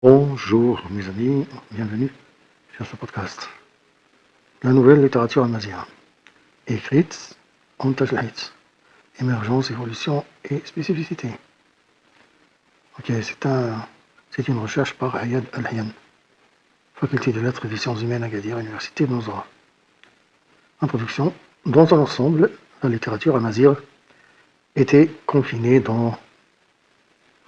Bonjour mes amis, bienvenue sur ce podcast. La nouvelle littérature amazigha, écrite en tajahit, émergence, évolution et spécificité. Ok, c'est une recherche par Ayad Al-Hayyan, faculté de lettres et des sciences humaines à Gadir, université de Nozra. Introduction. Dans un ensemble, la littérature amazigha était confinée dans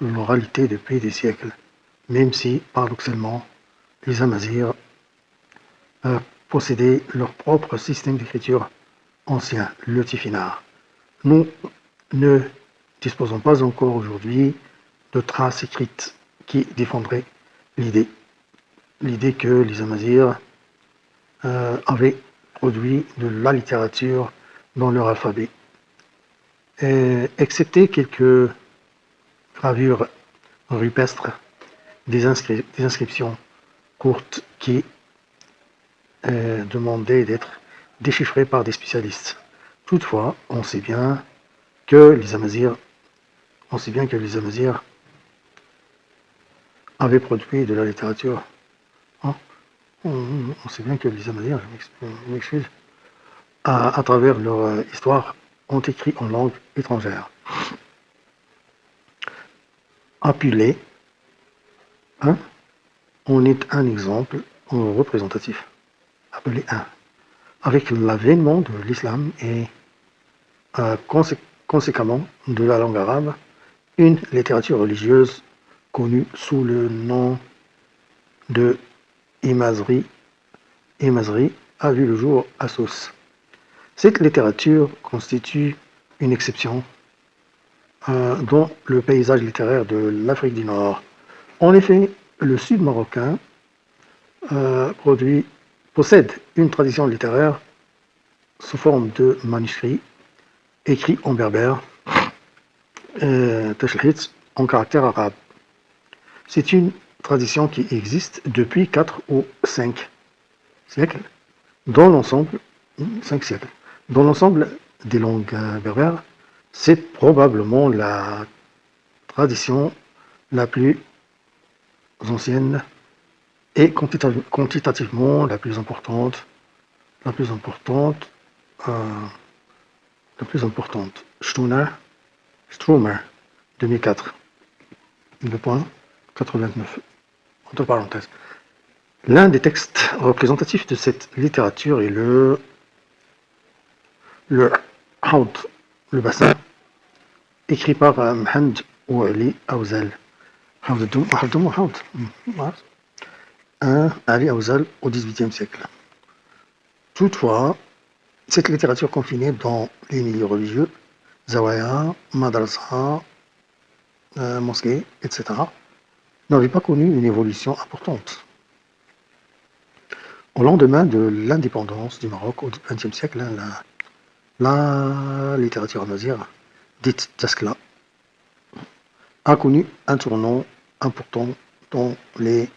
l'oralité depuis des siècles, même si, paradoxalement, les Amazirs possédaient leur propre système d'écriture ancien, le tifinagh. Nous ne disposons pas encore aujourd'hui de traces écrites qui défendraient l'idée que les Amazirs avaient produit de la littérature dans leur alphabet. Excepté quelques gravures rupestres, des inscriptions courtes qui demandaient d'être déchiffrées par des spécialistes. Toutefois, on sait bien que les Amazirs avaient produit de la littérature. Hein. On sait bien que les Amazirs, je m'excuse, à travers leur histoire, ont écrit en langue étrangère. Apulé, hein, on est un exemple représentatif. Appelé 1. Avec l'avènement de l'islam et conséquemment de la langue arabe, une littérature religieuse connue sous le nom de Imazri a vu le jour à Sousse. Cette littérature constitue une exception dans le paysage littéraire de l'Afrique du Nord. En effet, le sud marocain possède une tradition littéraire sous forme de manuscrits écrits en berbère, tajahit, en caractère arabe. C'est une tradition qui existe depuis 4 ou 5 siècles dans l'ensemble, 5 siècles. Dans l'ensemble des langues berbères, c'est probablement la tradition la plus ancienne et quantitativement la plus importante. Stroomer, 2004, le point 89, entre parenthèses. L'un des textes représentatifs de cette littérature est le Haud, le bassin, écrit par Mohamed Ouali Aouzal. Ali Aouzal au XVIIIe siècle. Toutefois, cette littérature confinée dans les milieux religieux, zawaya, madrasa, mosquées, etc., n'avait pas connu une évolution importante. Au lendemain de l'indépendance du Maroc au XXe siècle, la littérature amazigha, dite Taskla, a connu un tournant important dans les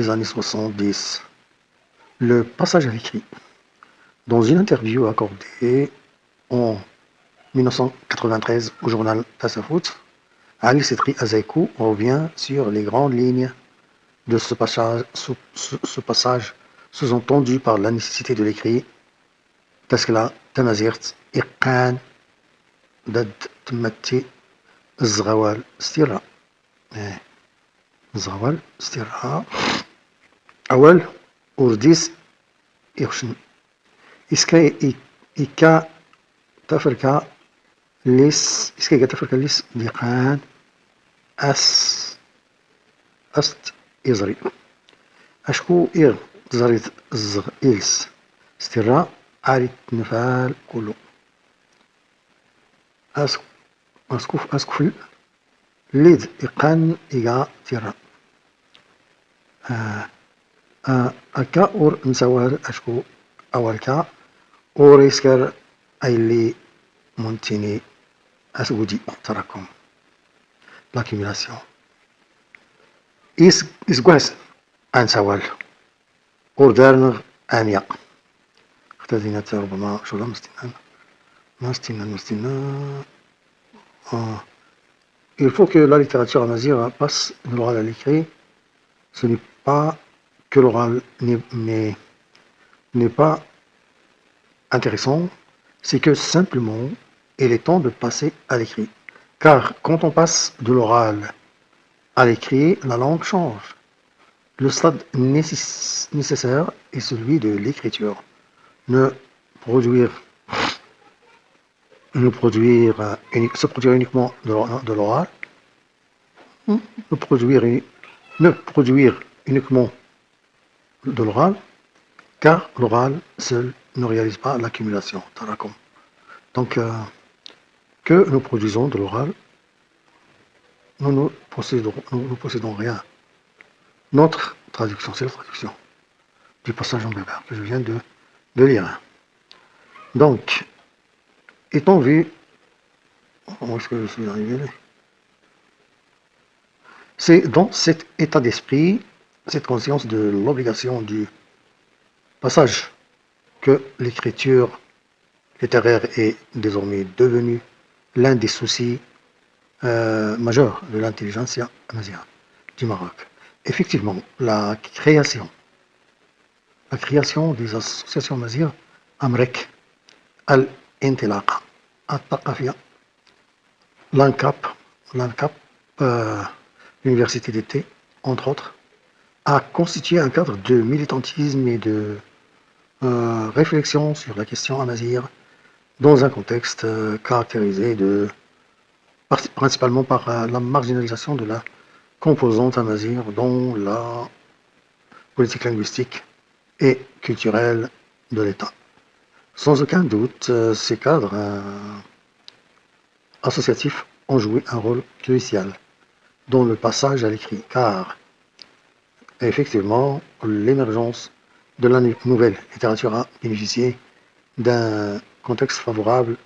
années 70. Le passage à l'écrit. Dans une interview accordée en 1993 au journal Tassafout, Ali Setri Azaikou revient sur les grandes lignes de ce passage sous-entendu par la nécessité de l'écrit. Taskla, Tamazirt, Iqan, Dad Tmati, Zrawal, Stira. Zrawal, Stira. Awal, Urdis, Irshn. Iska تفركا ليس ديقان أست إزري أشكو إير زريت زغ إلس استرا عارت نفال كله أسكفل ليد إقان إيغا تيرا أكا أور نسوال أشكو أولكا أوريسكر أيلي Montini Asgoudi Tarakom. L'accumulation. Isguas Ansawal. Orderner Ania. اختزينة ربما شو مستنا il faut que la littérature amazigh passe de l'oral à l'écrit. Ce n'est pas que l'oral n'est pas intéressant, c'est que simplement, il est temps de passer à l'écrit. Car quand on passe de l'oral à l'écrit, la langue change. Le stade nécessaire est celui de l'écriture. Ne produire, se produire uniquement de l'oral, ne produire uniquement de l'oral, car l'oral seul ne réalise pas l'accumulation. Donc, que nous produisons de l'oral, nous ne possédons rien. Notre traduction, c'est la traduction du passage en berbère que je viens de lire. Donc, étant vu, où est-ce que je suis arrivé là? C'est dans cet état d'esprit, cette conscience de l'obligation du passage, que l'écriture littéraire est désormais devenue l'un des soucis majeurs de l'intelligentsia amazigh du Maroc. Effectivement, la création des associations amazigh, Amrek, Al-Intilaqa, Al-Taqafia, l'ANCAP, l'Université d'été, entre autres, a constitué un cadre de militantisme et de réflexion sur la question amazigh dans un contexte caractérisé principalement par la marginalisation de la composante amazigh dans la politique linguistique et culturelle de l'État. Sans aucun doute, ces cadres associatifs ont joué un rôle crucial dans le passage à l'écrit, car effectivement, l'émergence de la nouvelle littérature a bénéficié d'un contexte favorable,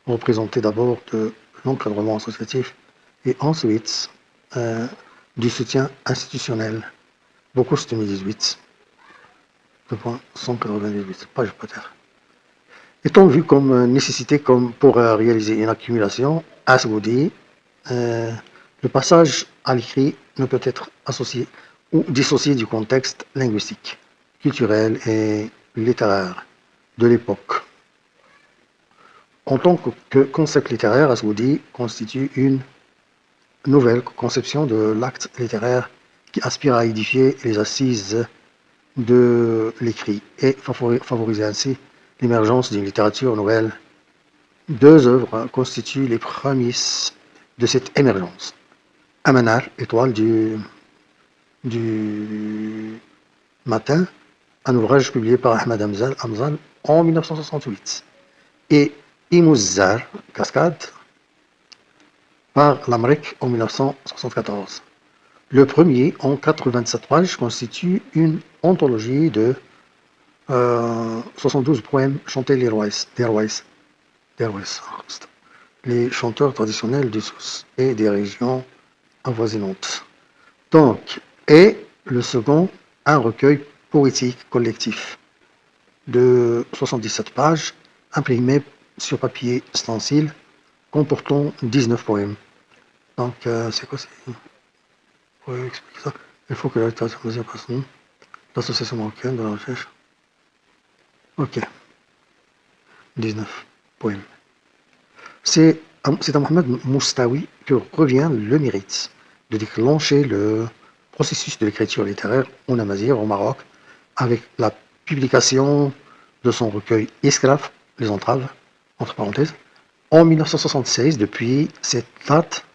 représenté d'abord de l'encadrement associatif et ensuite du soutien institutionnel. Beaucoup c'est 2018, le point 198, page peut-être. Étant vu comme nécessité pour réaliser une accumulation asgoudi, le passage à l'écrit ne peut être associé ou dissocié du contexte linguistique, culturel et littéraire de l'époque. En tant que concept littéraire, Asgoudi constitue une nouvelle conception de l'acte littéraire qui aspire à édifier les assises de l'écrit et favoriser ainsi l'émergence d'une littérature nouvelle. Deux œuvres constituent les prémices de cette émergence. Amanar, étoile du matin, un ouvrage publié par Ahmad Amzal en 1968, et Imouzzar, cascade, par Lamrek en 1974. Le premier, en 87 pages, constitue une anthologie de 72 poèmes chantés des les chanteurs traditionnels du Souss et des régions avoisinantes. Donc, et le second, un recueil poétique collectif de 77 pages, imprimé sur papier stencil, comportant 19 poèmes. Donc, c'est quoi? Pour expliquer ça, il faut que la littérature amazigh passe l'association marocaine de la recherche. Ok. 19 poèmes. C'est à Mohamed Moustawi que revient le mérite de déclencher le processus de l'écriture littéraire en amazigh au Maroc avec la publication de son recueil Iskraf, les entraves, entre parenthèses, en 1976. Depuis cette date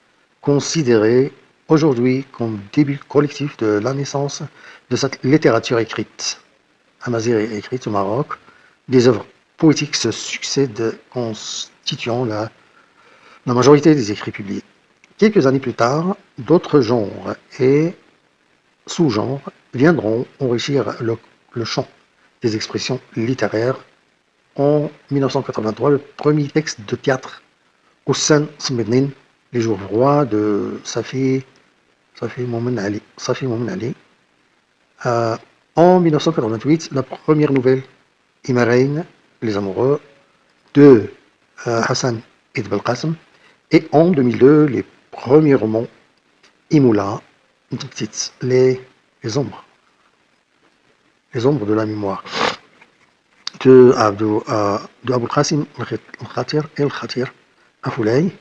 considérée aujourd'hui comme début collectif de la naissance de cette littérature écrite, amazigh écrite au Maroc, des œuvres poétiques se succèdent constituant la majorité des écrits publiés. Quelques années plus tard, d'autres genres et sous-genres viendront enrichir le champ des expressions littéraires. En 1983, le premier texte de théâtre, Hussan Smednin, Les jours rois de Safi Moumen Ali. En 1988, la première nouvelle, Imarain, Les amoureux, de Hassan Ibn Belqasem. Et en 2002, les premier roman, Imola, les ombres. Les ombres de la mémoire. De Abou Qasim el-Khatir à Foulay,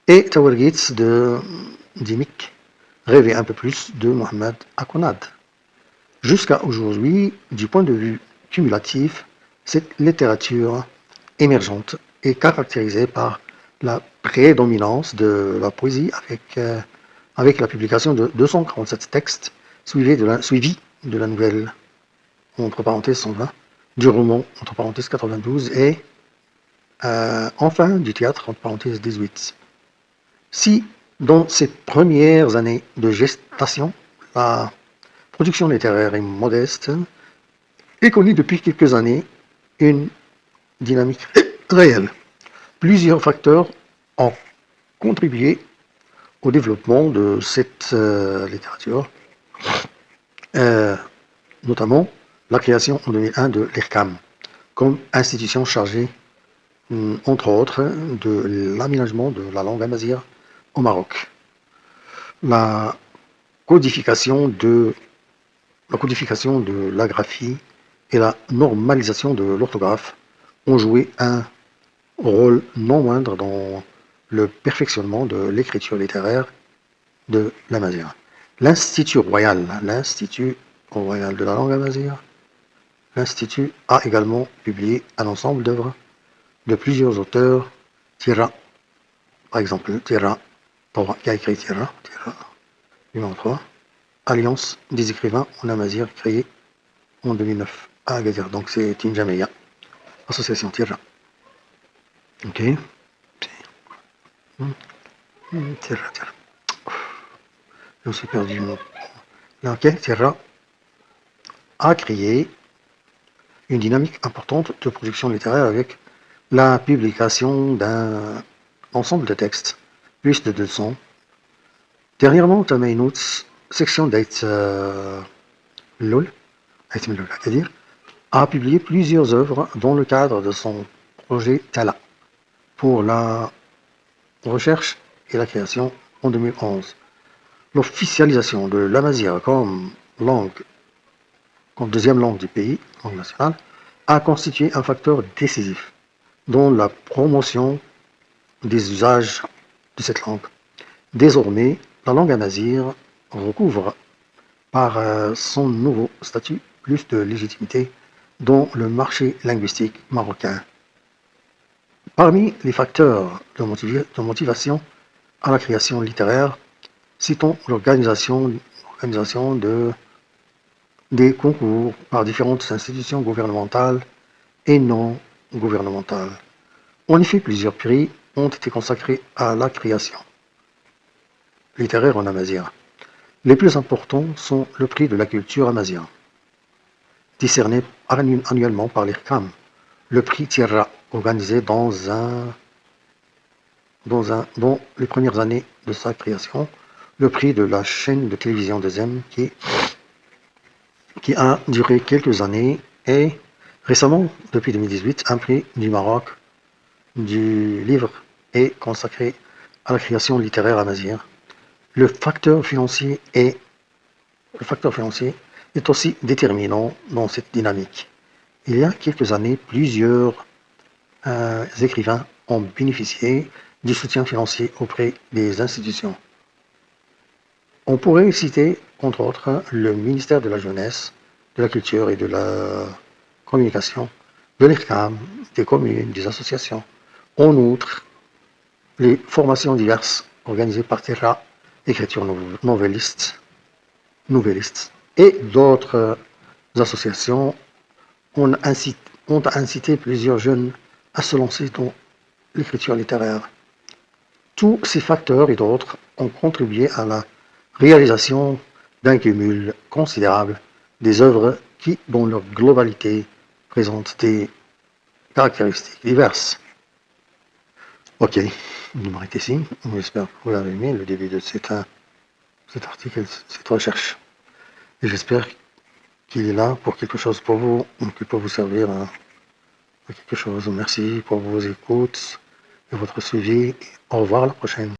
et Tawargitz de Dimik, Rêver un peu plus de Mohamed Akonad. Jusqu'à aujourd'hui, du point de vue cumulatif, cette littérature émergente est caractérisée par la prédominance de la poésie avec la publication de 247 textes suivis de la nouvelle, entre parenthèses 120, du roman, entre parenthèses 92, et enfin du théâtre, entre parenthèses 18. Si, dans ces premières années de gestation, la production littéraire est modeste, et connue depuis quelques années une dynamique réelle. Plusieurs facteurs ont contribué au développement de cette littérature, notamment la création en 2001 de l'IRCAM, comme institution chargée, entre autres, de l'aménagement de la langue amazigh au Maroc. La codification de la graphie et la normalisation de l'orthographe ont joué un rôle non moindre dans le perfectionnement de l'écriture littéraire de l'amazigh. L'Institut royal de la langue amazigh, l'Institut a également publié un ensemble d'œuvres de plusieurs auteurs, Tira, par exemple, Tira, qui a écrit Tira, numéro 3, Alliance des écrivains en amazigh, créée en 2009 à Agadir. Donc c'est une Jameya, association Tira. Ok. Tira. Je me suis perdu. Ok, Tira a créé une dynamique importante de production littéraire avec la publication d'un ensemble de textes, plus de 200. Dernièrement, Tamaynouts, section d'Aït Loul, c'est-à-dire, a publié plusieurs œuvres dans le cadre de son projet Tala pour la recherche et la création en 2011. L'officialisation de l'amazigh comme deuxième langue du pays, langue nationale, a constitué un facteur décisif dans la promotion des usages de cette langue. Désormais, la langue amazigh recouvre par son nouveau statut plus de légitimité dans le marché linguistique marocain. Parmi les facteurs de motivation à la création littéraire, citons l'organisation des concours par différentes institutions gouvernementales et non gouvernementales. En effet, plusieurs prix ont été consacrés à la création littéraire en amazigh. Les plus importants sont le prix de la culture amazigh, décerné annuellement par l'IRCAM, le prix Tira, organisé dans les premières années de sa création, le prix de la chaîne de télévision de Zem qui a duré quelques années, et récemment, depuis 2018, un prix du Maroc du livre est consacré à la création littéraire amazigh. Le facteur financier est aussi déterminant dans cette dynamique. Il y a quelques années, plusieurs écrivains ont bénéficié du soutien financier auprès des institutions. On pourrait citer, entre autres, le ministère de la Jeunesse, de la Culture et de la Communication, de l'IRCAM, des communes, des associations. En outre, les formations diverses organisées par Terra, écriture nouvelliste, et d'autres associations ont incité plusieurs jeunes à se lancer dans l'écriture littéraire. Tous ces facteurs et d'autres ont contribué à la réalisation d'un cumul considérable des œuvres qui, dans leur globalité, présentent des caractéristiques diverses. Ok, je m'arrête ici. J'espère que vous avez aimé le début de cet article, cette recherche. Et j'espère qu'il est là pour quelque chose pour vous, qu'il peut vous servir à quelque chose. Merci pour vos écoutes et votre suivi. Au revoir à la prochaine.